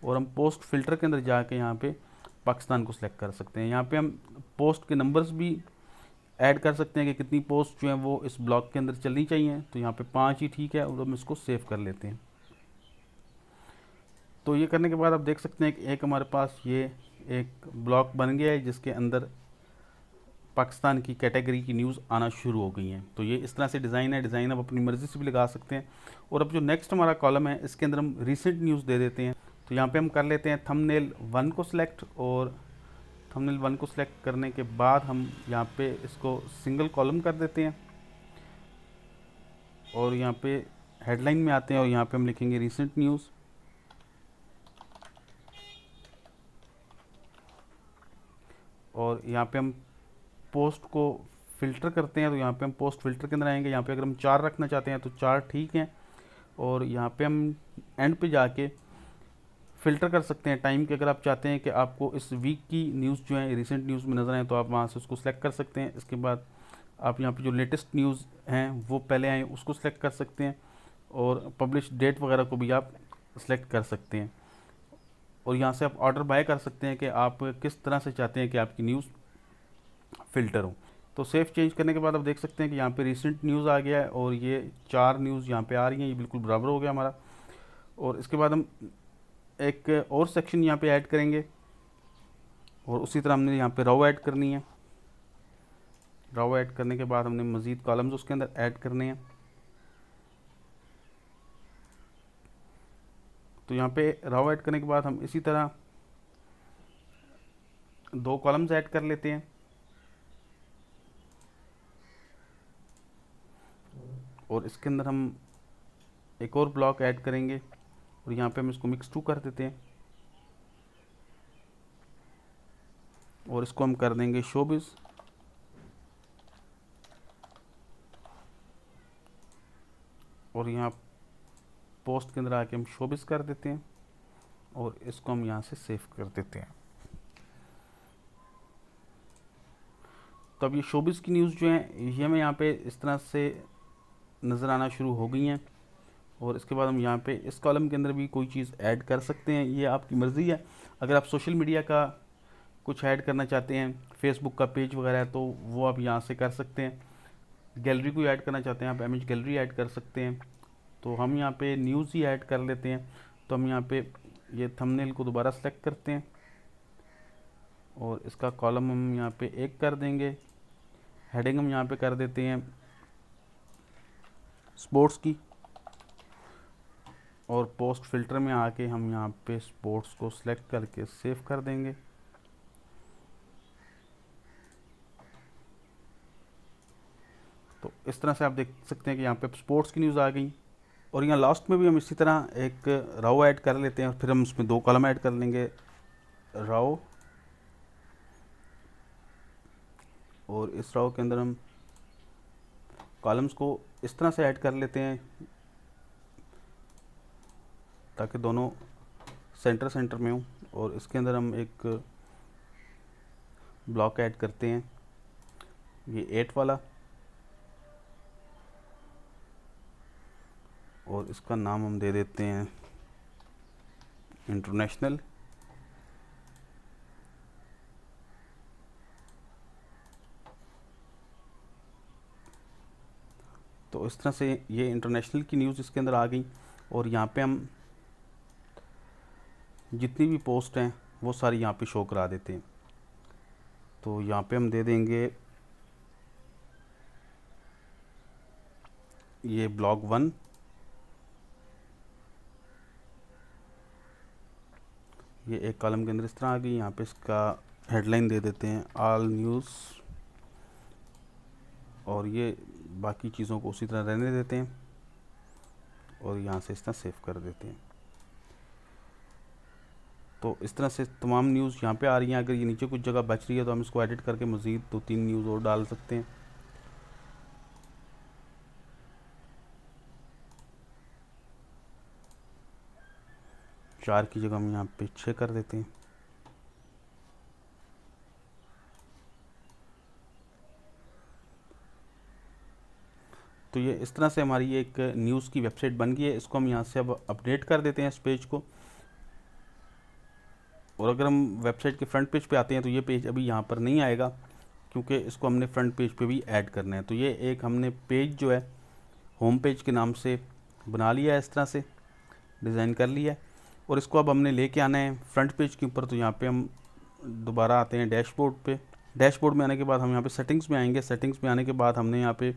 और हम पोस्ट फ़िल्टर के अंदर जाके यहाँ पे पाकिस्तान को सिलेक्ट कर सकते हैं। यहाँ पे हम पोस्ट के नंबर्स भी ऐड कर सकते हैं कि कितनी पोस्ट जो हैं वो इस ब्लॉक के अंदर चलनी चाहिए। तो यहाँ पे 5 ही ठीक है, और हम इसको सेव कर लेते हैं। तो ये करने के बाद आप देख सकते हैं कि एक हमारे पास ये एक ब्लॉक बन गया है जिसके अंदर पाकिस्तान की कैटेगरी की न्यूज़ आना शुरू हो गई हैं। तो ये इस तरह से डिज़ाइन है, डिज़ाइन आप अपनी मर्ज़ी से भी लगा सकते हैं। और अब जो नेक्स्ट हमारा कॉलम है इसके अंदर हम रिसेंट न्यूज़ दे देते हैं। तो यहाँ पे हम कर लेते हैं थंबनेल 1 को सिलेक्ट, और थंबनेल 1 को सिलेक्ट करने के बाद हम यहाँ पे इसको सिंगल कॉलम कर देते हैं, और यहाँ पे हेडलाइन में आते हैं, और यहाँ पे हम लिखेंगे रिसेंट न्यूज़। और यहाँ पे हम पोस्ट को फ़िल्टर करते हैं। तो यहाँ पे हम पोस्ट फ़िल्टर के अंदर आएंगे। यहाँ पे अगर हम 4 रखना चाहते हैं तो 4 ठीक हैं, और यहाँ पे हम एंड पे जाके फ़िल्टर कर सकते हैं टाइम के। अगर आप चाहते हैं कि आपको इस वीक की न्यूज़ जो है रिसेंट न्यूज़ में नज़र आए, तो आप वहाँ से उसको सिलेक्ट कर सकते हैं। इसके बाद आप यहाँ पे जो लेटेस्ट न्यूज़ हैं वो पहले आए उसको सिलेक्ट कर सकते हैं, और पब्लिश डेट वगैरह को भी आप सेलेक्ट कर सकते हैं और यहाँ से आप ऑर्डर बाय कर सकते हैं कि आप किस तरह से चाहते हैं कि आपकी न्यूज़ फ़िल्टर हो। तो सेफ चेंज करने के बाद आप देख सकते हैं कि यहाँ पे रिसेंट न्यूज़ आ गया है और ये 4 न्यूज़ यहाँ पे आ रही हैं, ये बिल्कुल बराबर हो गया हमारा। और इसके बाद हम एक और सेक्शन यहाँ पे ऐड करेंगे और उसी तरह हमने यहाँ पे रो ऐड करनी है। रो ऐड करने के बाद हमने मज़ीद कॉलम्स उसके अंदर ऐड करने हैं। तो यहाँ पे रो ऐड करने के बाद हम इसी तरह 2 कॉलम्स ऐड कर लेते हैं और इसके अंदर हम एक और ब्लॉक ऐड करेंगे और यहाँ पे हम इसको मिक्स टू कर देते हैं और इसको हम कर देंगे शोबिज़ और यहाँ पोस्ट के अंदर आके हम शोबिज़ कर देते हैं और इसको हम यहाँ से सेव कर देते हैं। तो अब ये शोबिज़ की न्यूज़ जो है ये हमें यहाँ पे इस तरह से नज़र आना शुरू हो गई हैं और इसके बाद हम यहाँ पे इस कॉलम के अंदर भी कोई चीज़ ऐड कर सकते हैं, ये आपकी मर्ज़ी है। अगर आप सोशल मीडिया का कुछ ऐड करना चाहते हैं, फेसबुक का पेज वगैरह है, तो वो आप यहाँ से कर सकते हैं। गैलरी को ऐड करना चाहते हैं आप इमेज गैलरी ऐड कर सकते हैं। तो हम यहाँ पे न्यूज़ ही ऐड कर लेते हैं। तो हम यहाँ पे ये थंबनेल को दोबारा सेलेक्ट करते हैं और इसका कॉलम हम यहाँ पे 1 कर देंगे। हेडिंग हम यहाँ पे कर देते हैं स्पोर्ट्स की और पोस्ट फिल्टर में आके हम यहाँ पे स्पोर्ट्स को सिलेक्ट करके सेव कर देंगे। तो इस तरह से आप देख सकते हैं कि यहाँ पे स्पोर्ट्स की न्यूज़ आ गई और यहाँ लास्ट में भी हम इसी तरह एक रो ऐड कर लेते हैं और फिर हम उसमें 2 कॉलम ऐड कर लेंगे, रो और इस रो के अंदर हम कॉलम्स को इस तरह से ऐड कर लेते हैं ताकि दोनों सेंटर में हो और इसके अंदर हम एक ब्लॉक ऐड करते हैं, ये 8 वाला और इसका नाम हम दे देते हैं इंटरनेशनल। तो इस तरह से ये इंटरनेशनल की न्यूज़ इसके अंदर आ गई और यहाँ पे हम जितनी भी पोस्ट हैं वो सारी यहाँ पे शो करा देते हैं। तो यहाँ पे हम दे देंगे ये ब्लॉग 1, ये एक कॉलम के अंदर इस तरह आ गई। यहाँ पे इसका हेडलाइन दे देते हैं ऑल न्यूज़ और ये बाकी चीज़ों को उसी तरह रहने देते हैं और यहाँ से इस तरह सेव कर देते हैं। तो इस तरह से तमाम न्यूज़ यहाँ पे आ रही हैं। अगर ये नीचे कुछ जगह बच रही है तो हम इसको एडिट करके मज़ीद 2-3 न्यूज़ और डाल सकते हैं। चार की जगह हम यहाँ पे 6 कर देते हैं। तो ये इस तरह से हमारी एक न्यूज़ की वेबसाइट बन गई है। इसको हम यहाँ से अब अपडेट कर देते हैं इस पेज को और अगर हम वेबसाइट के फ्रंट पेज पे आते हैं तो ये पेज अभी यहाँ पर नहीं आएगा क्योंकि इसको हमने फ्रंट पेज पे भी ऐड करना है। तो ये एक हमने पेज जो है होम पेज के नाम से बना लिया है, इस तरह से डिज़ाइन कर लिया है और इसको अब हमने लेके आना है फ्रंट पेज के ऊपर। तो यहाँ पे हम दोबारा आते हैं डैशबोर्ड पे। डैशबोर्ड में आने के बाद हम यहाँ पे सेटिंग्स में आएंगे। सेटिंग्स में आने के बाद हमने यहाँ पे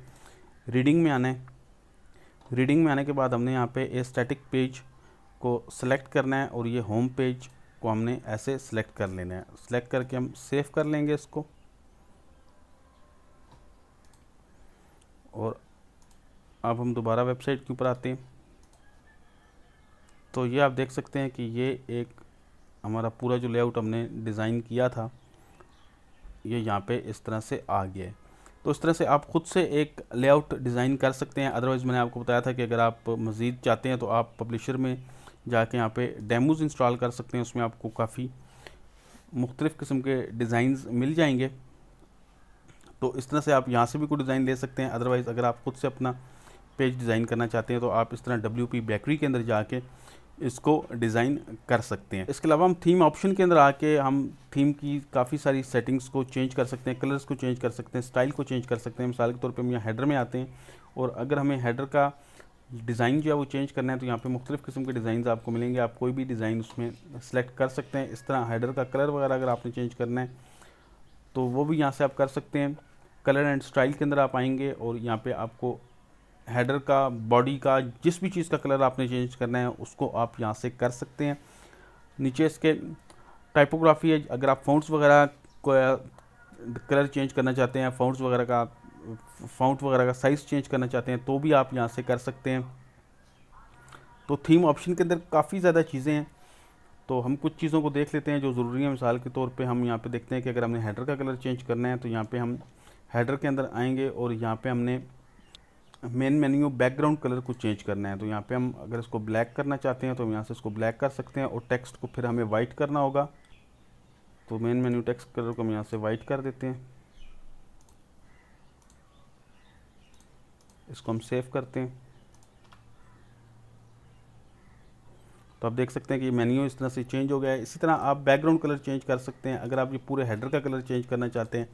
रीडिंग में आना है। रीडिंग में आने के बाद हमने यहाँ पे ए स्टैटिक पेज को सिलेक्ट करना है और ये होम पेज को हमने ऐसे सिलेक्ट कर लेना है। सिलेक्ट करके हम सेव कर लेंगे इसको और अब हम दोबारा वेबसाइट के ऊपर आते हैं। तो ये आप देख सकते हैं कि ये एक हमारा पूरा जो लेआउट हमने डिज़ाइन किया था ये यहाँ पे इस तरह से आ गया है। तो इस तरह से आप ख़ुद से एक लेआउट डिज़ाइन कर सकते हैं। अदरवाइज़ मैंने आपको बताया था कि अगर आप मज़ीद चाहते हैं तो आप पब्लिशर में जाके यहाँ पे डेमोज़ इंस्टॉल कर सकते हैं। उसमें आपको काफ़ी मुख्तलिफ़ किस्म के डिज़ाइंस मिल जाएंगे। तो इस तरह से आप यहाँ से भी कोई डिज़ाइन ले सकते हैं। अदरवाइज़ अगर आप ख़ुद से अपना पेज डिज़ाइन करना चाहते हैं तो आप इस तरह WP बेकरी के अंदर जाके इसको डिज़ाइन कर सकते हैं। इसके अलावा हम थीम ऑप्शन के अंदर आके हम थीम की काफ़ी सारी सेटिंग्स को चेंज कर सकते हैं, कलर्स को चेंज कर सकते हैं, स्टाइल को चेंज कर सकते हैं। मिसाल के तौर पे हम यहाँ हेडर में आते हैं और अगर हमें हेडर का डिज़ाइन जो है वो चेंज करना है तो यहाँ पे मुख्तलिफ़ किस्म के डिज़ाइन आपको मिलेंगे। आप कोई भी डिज़ाइन उसमें सेलेक्ट कर सकते हैं। इस तरह हेडर का कलर वगैरह अगर आपने चेंज करना है तो वो भी यहाँ से आप कर सकते हैं। कलर एंड स्टाइल के अंदर आप आएंगे और यहाँ पे आपको हेडर का, बॉडी का, जिस भी चीज़ का कलर आपने चेंज करना है उसको आप यहाँ से कर सकते हैं। नीचे इसके टाइपोग्राफी है, अगर आप फ़ॉन्ट्स वगैरह को कलर चेंज करना चाहते हैं, फ़ॉन्ट वगैरह का साइज़ चेंज करना चाहते हैं तो भी आप यहाँ से कर सकते हैं। तो थीम ऑप्शन के अंदर काफ़ी ज़्यादा चीज़ें हैं, तो हम कुछ चीज़ों को देख लेते हैं जो ज़रूरी है। मिसाल के तौर पे हम यहाँ पे देखते हैं कि अगर हमने हेडर का कलर चेंज करना है तो यहाँ पे हम हेडर के अंदर आएंगे और यहाँ पे हमने मेन मेन्यू बैकग्राउंड कलर को चेंज करना है। तो यहाँ पे हम अगर इसको ब्लैक करना चाहते हैं तो हम यहाँ से इसको ब्लैक कर सकते हैं और टेक्स्ट को फिर हमें वाइट करना होगा। तो मेन मेन्यू टेक्स्ट कलर को हम यहाँ से वाइट कर देते हैं, इसको हम सेव करते हैं। तो आप देख सकते हैं कि मेन्यू इस तरह से चेंज हो गया है। इसी तरह आप बैकग्राउंड कलर चेंज कर सकते हैं। अगर आप ये पूरे हेडर का कलर चेंज करना चाहते हैं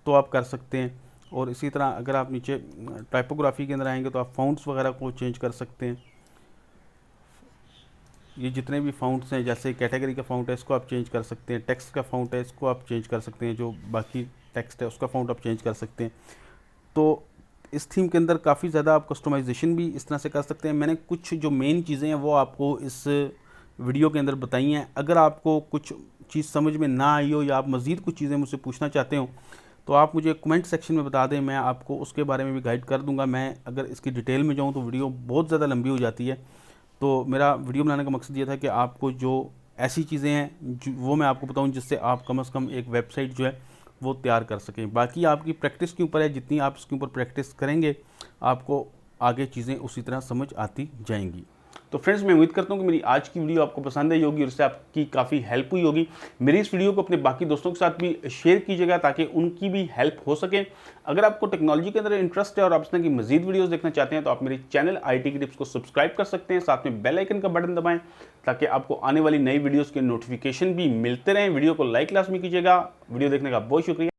तो आप कर सकते हैं। और इसी तरह अगर आप नीचे टाइपोग्राफी के अंदर आएंगे तो आप फ़ॉन्ट्स वगैरह को चेंज कर सकते हैं। ये जितने भी फ़ॉन्ट्स हैं, जैसे कैटेगरी का फ़ॉन्ट है इसको आप चेंज कर सकते हैं, टेक्स्ट का फ़ॉन्ट है इसको आप चेंज कर सकते हैं, जो बाकी टेक्स्ट है उसका फ़ॉन्ट आप चेंज कर सकते हैं। तो इस थीम के अंदर काफ़ी ज़्यादा आप कस्टमाइजेशन भी इस तरह से कर सकते हैं। मैंने कुछ जो मेन चीज़ें हैं वो आपको इस वीडियो के अंदर बताई हैं। अगर आपको कुछ चीज़ समझ में ना आई हो या आप मज़ीद कुछ चीज़ें मुझसे पूछना चाहते हो तो आप मुझे कमेंट सेक्शन में बता दें, मैं आपको उसके बारे में भी गाइड कर दूंगा। मैं अगर इसकी डिटेल में जाऊं तो वीडियो बहुत ज़्यादा लंबी हो जाती है। तो मेरा वीडियो बनाने का मकसद ये था कि आपको जो ऐसी चीज़ें हैं वो मैं आपको बताऊं जिससे आप कम से कम एक वेबसाइट जो है वो तैयार कर सकें। बाकी आपकी प्रैक्टिस के ऊपर है, जितनी आप इसके ऊपर प्रैक्टिस करेंगे आपको आगे चीज़ें उसी तरह समझ आती जाएंगी। तो फ्रेंड्स, मैं उम्मीद करता हूँ कि मेरी आज की वीडियो आपको पसंद आई होगी और इससे आपकी काफ़ी हेल्प हुई होगी। मेरी इस वीडियो को अपने बाकी दोस्तों के साथ भी शेयर कीजिएगा ताकि उनकी भी हेल्प हो सके। अगर आपको टेक्नोलॉजी के अंदर इंटरेस्ट है और आप इस तरह की मजीद वीडियोस देखना चाहते हैं तो आप मेरे चैनल IT की टिप्स को सब्सक्राइब कर सकते हैं, साथ में बेल आइकन का बटन दबाएं ताकि आपको आने वाली नई वीडियोज़ के नोटिफिकेशन भी मिलते रहें। वीडियो को लाइक लाजमी कीजिएगा। वीडियो देखने का बहुत शुक्रिया।